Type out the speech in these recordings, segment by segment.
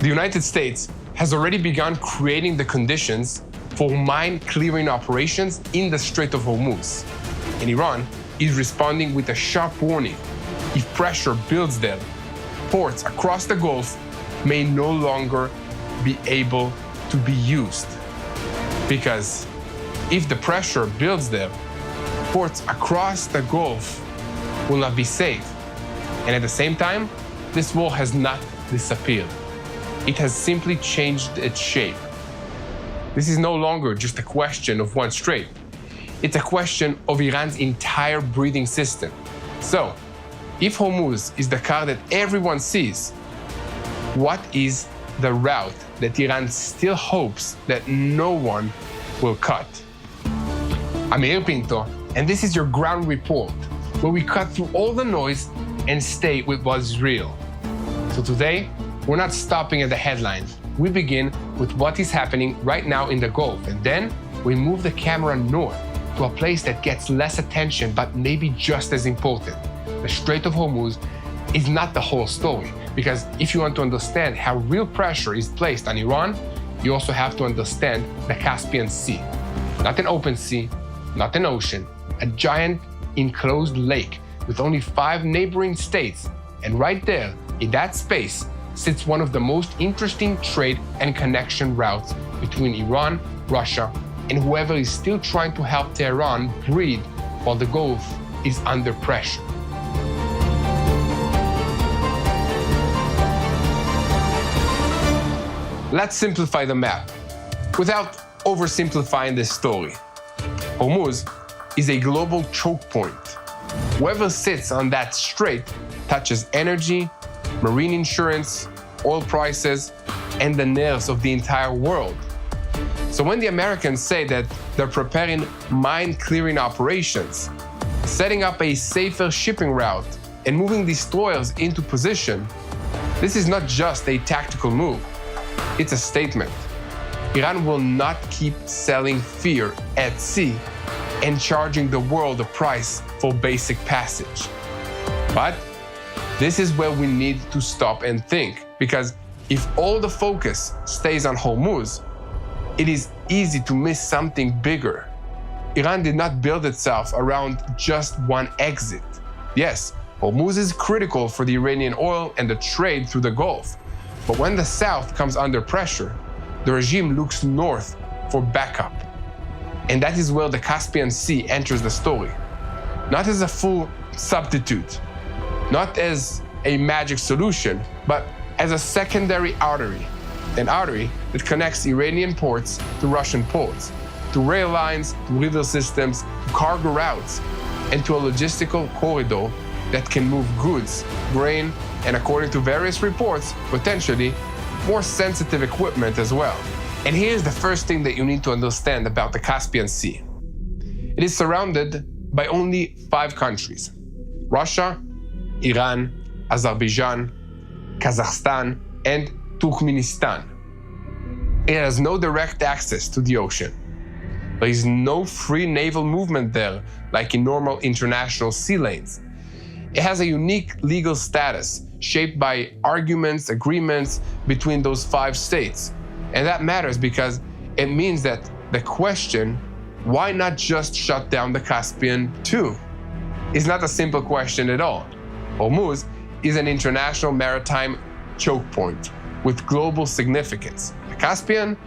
The United States has already begun creating the conditions for mine-clearing operations in the Strait of Hormuz. And Iran is responding with a sharp warning. If pressure builds there, ports across the Gulf may no longer be able to be used. Because if the pressure builds there, ports across the Gulf will not be safe. And at the same time, this wall has not disappeared. It has simply changed its shape. This is no longer just a question of one strait. It's a question of Iran's entire breathing system. So, if Hormuz is the car that everyone sees, what is the route that Iran still hopes that no one will cut? I'm Yair Pinto, and this is your ground report, where we cut through all the noise and stay with what's real. So today, we're not stopping at the headlines. We begin with what is happening right now in the Gulf, and then we move the camera north to a place that gets less attention but maybe just as important. The Strait of Hormuz is not the whole story, because if you want to understand how real pressure is placed on Iran, you also have to understand the Caspian Sea. Not an open sea, not an ocean, a giant enclosed lake with only 5 neighboring states. And right there, in that space, sits one of the most interesting trade and connection routes between Iran, Russia, and whoever is still trying to help Tehran breathe while the Gulf is under pressure. Let's simplify the map without oversimplifying this story. Hormuz is a global choke point. Whoever sits on that strait touches energy, marine insurance, oil prices, and the nerves of the entire world. So when the Americans say that they're preparing mine-clearing operations, setting up a safer shipping route, and moving destroyers into position, this is not just a tactical move. It's a statement. Iran will not keep selling fear at sea and charging the world a price for basic passage. But this is where we need to stop and think, because if all the focus stays on Hormuz, it is easy to miss something bigger. Iran did not build itself around just one exit. Yes, Hormuz is critical for the Iranian oil and the trade through the Gulf. But when the South comes under pressure, the regime looks north for backup. And that is where the Caspian Sea enters the story. Not as a full substitute, not as a magic solution, but as a secondary artery. An artery that connects Iranian ports to Russian ports, to rail lines, to river systems, to cargo routes, and to a logistical corridor that can move goods, grain, and according to various reports, potentially more sensitive equipment as well. And here's the first thing that you need to understand about the Caspian Sea. It is surrounded by only 5 countries: Russia, Iran, Azerbaijan, Kazakhstan, and Turkmenistan. It has no direct access to the ocean. There is no free naval movement there like in normal international sea lanes. It has a unique legal status shaped by arguments, agreements between those 5 states. And that matters because it means that the question, why not just shut down the Caspian too, is not a simple question at all. Hormuz is an international maritime choke point with global significance. The Caspian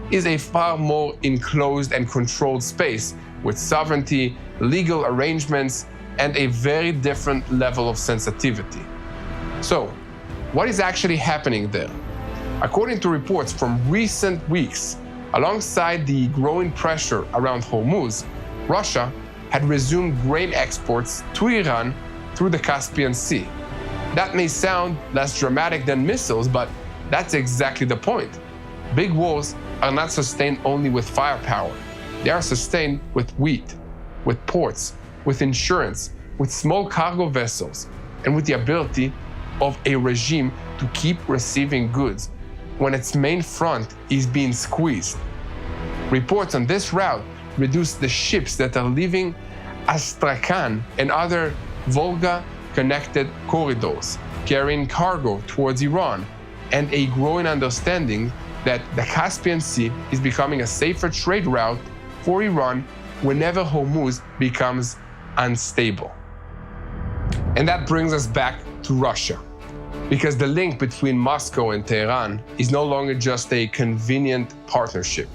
is a far more enclosed and controlled space with sovereignty, legal arrangements, and a very different level of sensitivity. So, what is actually happening there? According to reports from recent weeks, alongside the growing pressure around Hormuz, Russia had resumed grain exports to Iran through the Caspian Sea. That may sound less dramatic than missiles, but that's exactly the point. Big wars are not sustained only with firepower. They are sustained with wheat, with ports, with insurance, with small cargo vessels, and with the ability of a regime to keep receiving goods when its main front is being squeezed. Reports on this route reduce the ships that are leaving Astrakhan and other Volga-connected corridors, carrying cargo towards Iran, and a growing understanding that the Caspian Sea is becoming a safer trade route for Iran whenever Hormuz becomes unstable. And that brings us back to Russia, because the link between Moscow and Tehran is no longer just a convenient partnership.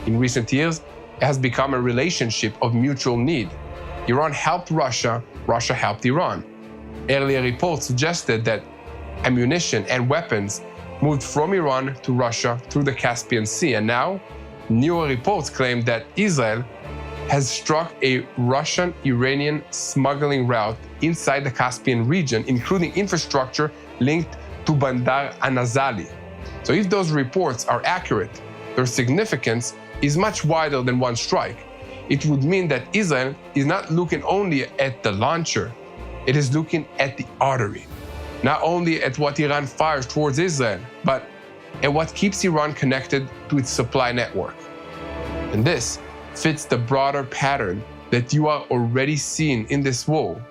In recent years, it has become a relationship of mutual need. Iran helped Russia, Russia helped Iran. Earlier reports suggested that ammunition and weapons moved from Iran to Russia through the Caspian Sea, and now newer reports claim that Israel has struck a Russian-Iranian smuggling route inside the Caspian region, including infrastructure linked to Bandar Anazali. So if those reports are accurate, their significance is much wider than one strike. It would mean that Israel is not looking only at the launcher, it is looking at the artery. Not only at what Iran fires towards Israel, but at what keeps Iran connected to its supply network. And this fits the broader pattern that you are already seeing in this war.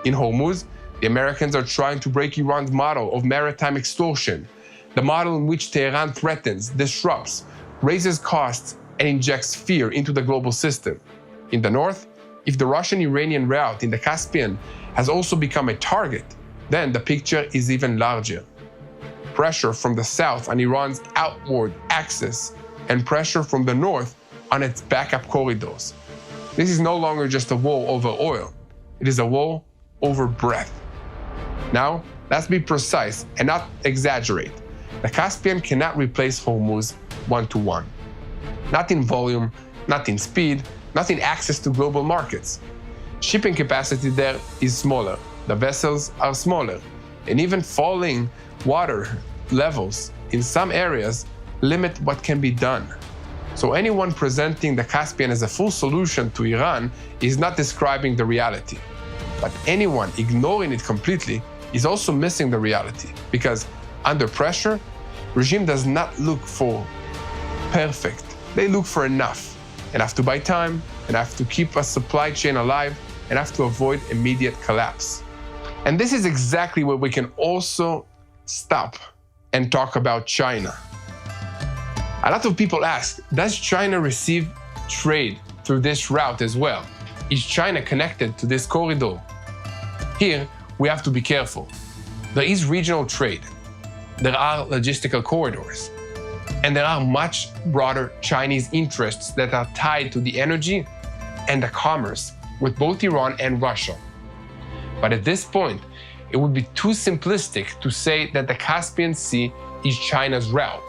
In Hormuz, the Americans are trying to break Iran's model of maritime extortion, the model in which Tehran threatens, disrupts, raises costs, and injects fear into the global system. In the north, if the Russian-Iranian route in the Caspian has also become a target, then the picture is even larger. Pressure from the south on Iran's outward access, and pressure from the north on its backup corridors. This is no longer just a war over oil, it is a war over breath. Now, let's be precise and not exaggerate. The Caspian cannot replace Hormuz one-to-one. Not in volume, not in speed, not in access to global markets. Shipping capacity there is smaller, the vessels are smaller, and even falling water levels in some areas limit what can be done. So anyone presenting the Caspian as a full solution to Iran is not describing the reality. But anyone ignoring it completely is also missing the reality, because under pressure, regime does not look for perfect. They look for enough to buy time, enough to keep a supply chain alive, enough to avoid immediate collapse. And this is exactly where we can also stop and talk about China. A lot of people ask, does China receive trade through this route as well? Is China connected to this corridor? Here, we have to be careful. There is regional trade, there are logistical corridors, and there are much broader Chinese interests that are tied to the energy and the commerce with both Iran and Russia. But at this point, it would be too simplistic to say that the Caspian Sea is China's route.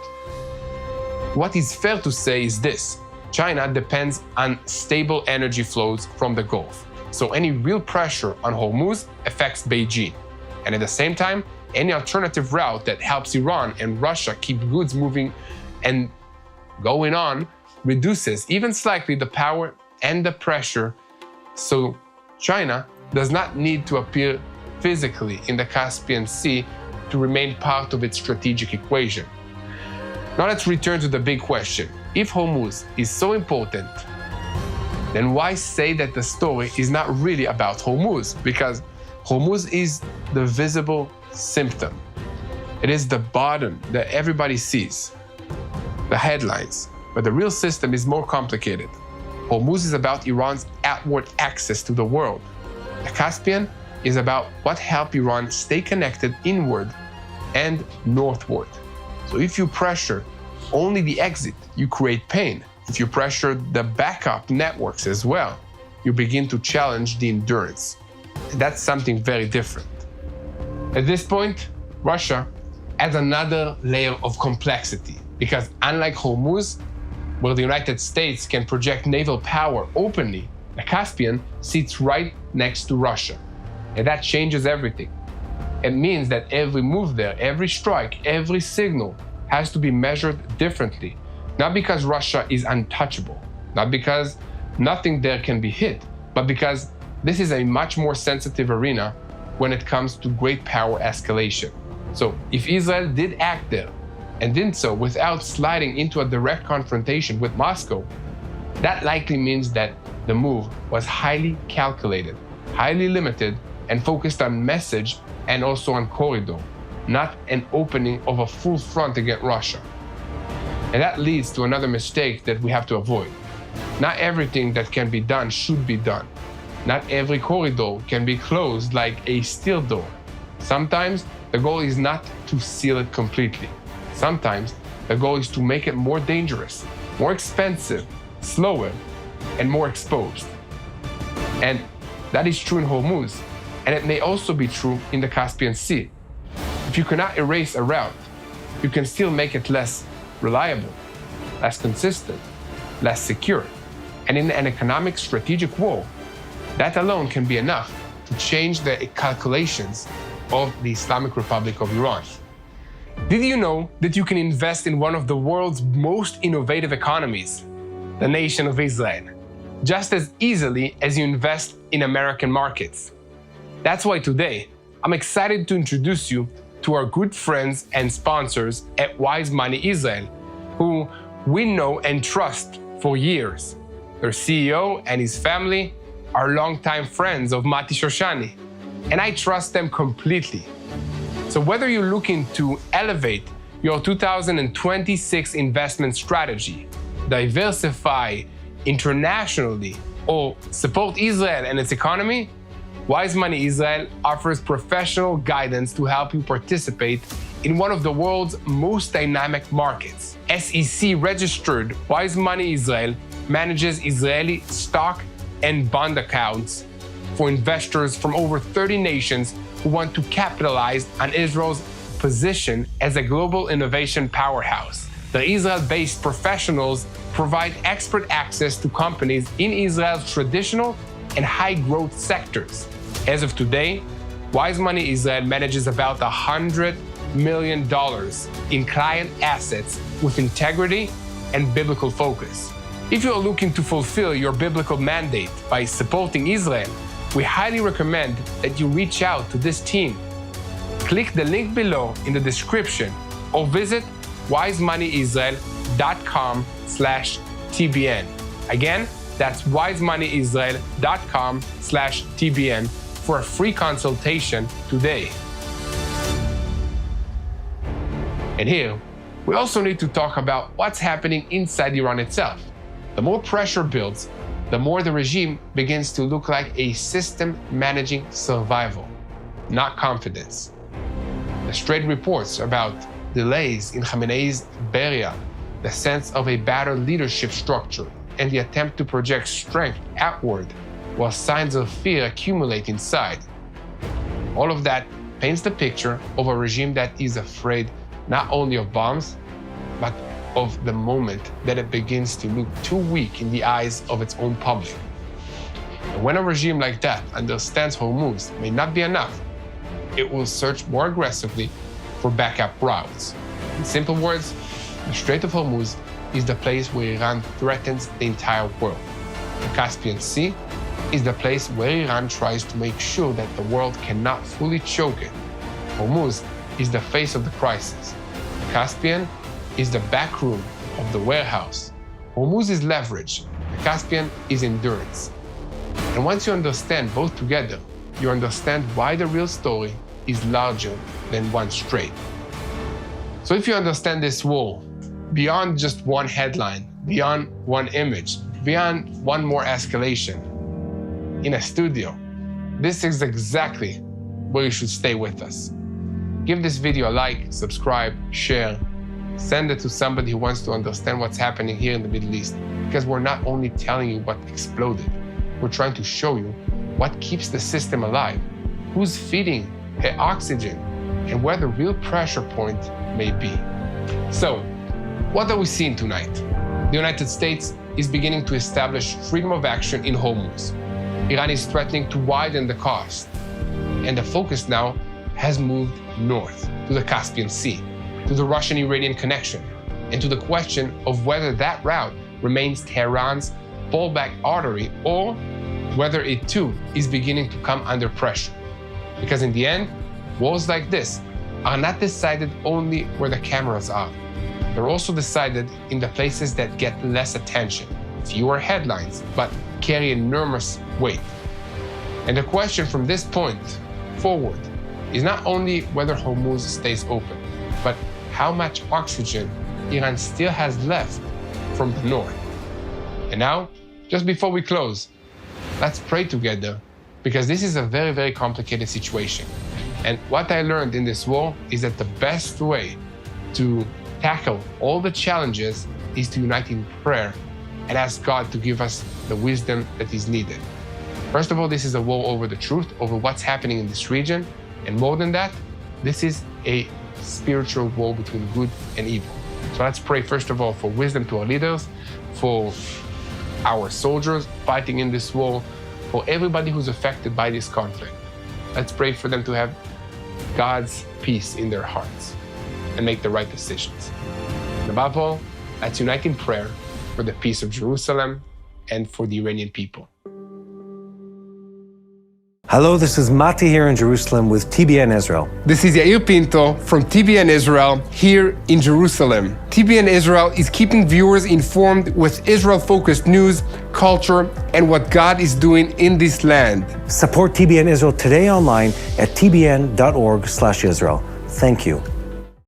What is fair to say is this: China depends on stable energy flows from the Gulf. So any real pressure on Hormuz affects Beijing. And at the same time, any alternative route that helps Iran and Russia keep goods moving and going on reduces even slightly the power and the pressure. So China does not need to appear physically in the Caspian Sea to remain part of its strategic equation. Now let's return to the big question. If Hormuz is so important, then why say that the story is not really about Hormuz? Because Hormuz is the visible symptom. It is the bottom that everybody sees, the headlines. But the real system is more complicated. Hormuz is about Iran's outward access to the world. The Caspian is about what helps Iran stay connected inward and northward. So if you pressure only the exit, you create pain. If you pressure the backup networks as well, you begin to challenge the endurance. And that's something very different. At this point, Russia adds another layer of complexity, because unlike Hormuz, where the United States can project naval power openly, the Caspian sits right next to Russia. And that changes everything. It means that every move there, every strike, every signal has to be measured differently. Not because Russia is untouchable, not because nothing there can be hit, but because this is a much more sensitive arena when it comes to great power escalation. So if Israel did act there and did so without sliding into a direct confrontation with Moscow, that likely means that the move was highly calculated, highly limited, and focused on message and also on corridor. not an opening of a full front against Russia. And that leads to another mistake that we have to avoid. Not everything that can be done should be done. Not every corridor can be closed like a steel door. Sometimes the goal is not to seal it completely. Sometimes the goal is to make it more dangerous, more expensive, slower, and more exposed. And that is true in Hormuz, and it may also be true in the Caspian Sea. If you cannot erase a route, you can still make it less reliable, less consistent, less secure. And in an economic strategic war, that alone can be enough to change the calculations of the Islamic Republic of Iran. Did you know that you can invest in one of the world's most innovative economies, the nation of Israel, just as easily as you invest in American markets? That's why today, I'm excited to introduce you to our good friends and sponsors at Wise Money Israel, who we know and trust for years. Their CEO and his family are longtime friends of Mati Shoshani, and I trust them completely. So whether you're looking to elevate your 2026 investment strategy, diversify internationally, or support Israel and its economy, Wise Money Israel offers professional guidance to help you participate in one of the world's most dynamic markets. SEC-registered Wise Money Israel manages Israeli stock and bond accounts for investors from over 30 nations who want to capitalize on Israel's position as a global innovation powerhouse. The Israel-based professionals provide expert access to companies in Israel's traditional and high-growth sectors. As of today, Wise Money Israel manages about $100 million in client assets with integrity and biblical focus. If you are looking to fulfill your biblical mandate by supporting Israel, we highly recommend that you reach out to this team. Click the link below in the description or visit wisemoneyisrael.com/TBN. Again, that's wisemoneyisrael.com/TBN for a free consultation today. And here, we also need to talk about what's happening inside Iran itself. The more pressure builds, the more the regime begins to look like a system managing survival, not confidence. The straight reports about delays in Khamenei's burial, the sense of a battered leadership structure, and the attempt to project strength outward while signs of fear accumulate inside. All of that paints the picture of a regime that is afraid not only of bombs, but of the moment that it begins to look too weak in the eyes of its own public. And when a regime like that understands Hormuz may not be enough, it will search more aggressively for backup routes. In simple words, the Strait of Hormuz is the place where Iran threatens the entire world. The Caspian Sea is the place where Iran tries to make sure that the world cannot fully choke it. Hormuz is the face of the crisis. The Caspian is the back room of the warehouse. Hormuz is leverage. The Caspian is endurance. And once you understand both together, you understand why the real story is larger than one strait. So if you understand this war, beyond just one headline, beyond one image, beyond one more escalation, in a studio, this is exactly where you should stay with us. Give this video a like, subscribe, share, send it to somebody who wants to understand what's happening here in the Middle East, because we're not only telling you what exploded, we're trying to show you what keeps the system alive, who's feeding her oxygen, and where the real pressure point may be. So, what are we seeing tonight? The United States is beginning to establish freedom of action in Hormuz. Iran is threatening to widen the coast, and the focus now has moved north to the Caspian Sea, to the Russian-Iranian connection, and to the question of whether that route remains Tehran's fallback artery or whether it too is beginning to come under pressure. Because in the end, wars like this are not decided only where the cameras are. They're also decided in the places that get less attention, fewer headlines, but carry enormous weight. And the question from this point forward is not only whether Hormuz stays open, but how much oxygen Iran still has left from the north. And now, just before we close, let's pray together, because this is a very, very complicated situation. And what I learned in this war is that the best way to tackle all the challenges is to unite in prayer and ask God to give us the wisdom that is needed. First of all, this is a war over the truth, over what's happening in this region. And more than that, this is a spiritual war between good and evil. So let's pray, first of all, for wisdom to our leaders, for our soldiers fighting in this war, for everybody who's affected by this conflict. Let's pray for them to have God's peace in their hearts and make the right decisions. And above all, let's unite in prayer for the peace of Jerusalem and for the Iranian people. Hello, this is Mati here in Jerusalem with TBN Israel. This is Yair Pinto from TBN Israel here in Jerusalem. TBN Israel is keeping viewers informed with Israel-focused news, culture, and what God is doing in this land. Support TBN Israel today online at tbn.org/Israel. Thank you.